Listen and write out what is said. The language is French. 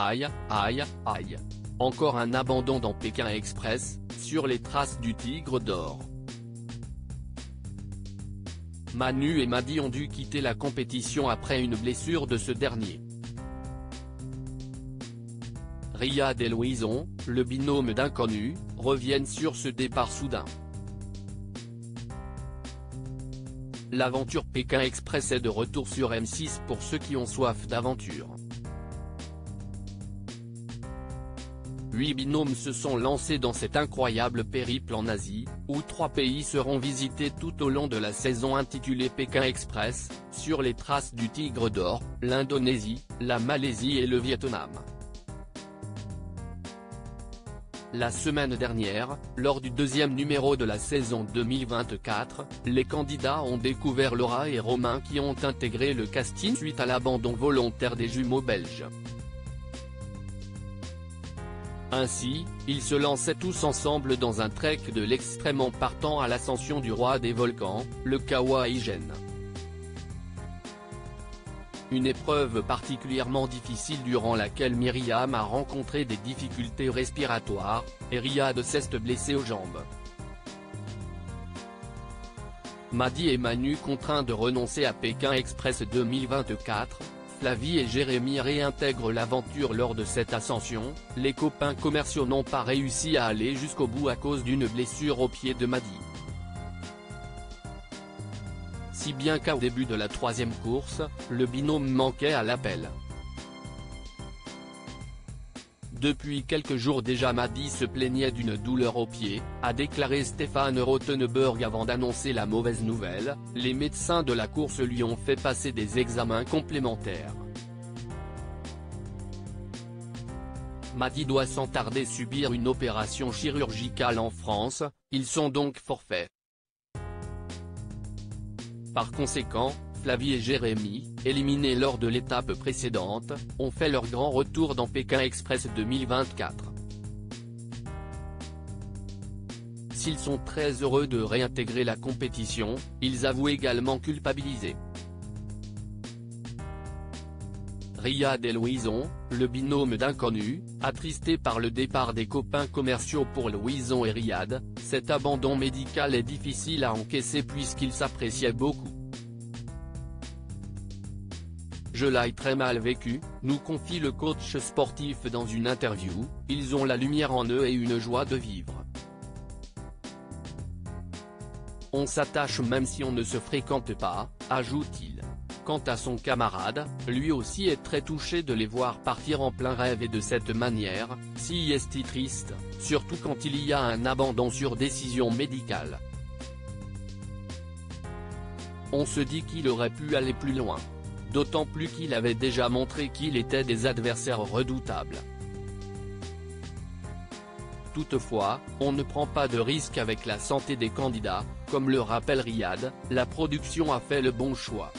Aïe, aïe, aïe. Encore un abandon dans Pékin Express, sur les traces du Tigre d'Or. Manu et Mady ont dû quitter la compétition après une blessure de ce dernier. Riyad et Louison, le binôme d'inconnus, reviennent sur ce départ soudain. L'aventure Pékin Express est de retour sur M6 pour ceux qui ont soif d'aventure. 8 binômes se sont lancés dans cet incroyable périple en Asie, où 3 pays seront visités tout au long de la saison intitulée Pékin Express, sur les traces du Tigre d'Or, l'Indonésie, la Malaisie et le Vietnam. La semaine dernière, lors du deuxième numéro de la saison 2024, les candidats ont découvert Laura et Romain qui ont intégré le casting suite à l'abandon volontaire des jumeaux belges. Ainsi, ils se lançaient tous ensemble dans un trek de l'extrême en partant à l'ascension du roi des volcans, le Kawa Ijen. Une épreuve particulièrement difficile durant laquelle Myriam a rencontré des difficultés respiratoires, et Riyad s'est blessé aux jambes. Mady et Manu contraints de renoncer à Pékin Express 2024, Flavie et Jérémy réintègrent l'aventure lors de cette ascension, les copains commerciaux n'ont pas réussi à aller jusqu'au bout à cause d'une blessure au pied de Mady. Si bien qu'au début de la troisième course, le binôme manquait à l'appel. Depuis quelques jours déjà Mady se plaignait d'une douleur au pied, a déclaré Stéphane Rothenberg avant d'annoncer la mauvaise nouvelle, les médecins de la course lui ont fait passer des examens complémentaires. Mady doit sans tarder subir une opération chirurgicale en France, ils sont donc forfaits. Par conséquent, Flavie et Jérémy, éliminés lors de l'étape précédente, ont fait leur grand retour dans Pékin Express 2024. S'ils sont très heureux de réintégrer la compétition, ils avouent également culpabiliser. Riyad et Louison, le binôme d'inconnus, attristé par le départ des copains commerciaux pour Louison et Riyad, cet abandon médical est difficile à encaisser puisqu'ils s'appréciaient beaucoup. Je l'ai très mal vécu, nous confie le coach sportif dans une interview, ils ont la lumière en eux et une joie de vivre. On s'attache même si on ne se fréquente pas, ajoute-t-il. Quant à son camarade, lui aussi est très touché de les voir partir en plein rêve et de cette manière, si est triste, surtout quand il y a un abandon sur décision médicale. On se dit qu'il aurait pu aller plus loin. D'autant plus qu'il avait déjà montré qu'il était des adversaires redoutables. Toutefois, on ne prend pas de risque avec la santé des candidats, comme le rappelle Riyad, la production a fait le bon choix.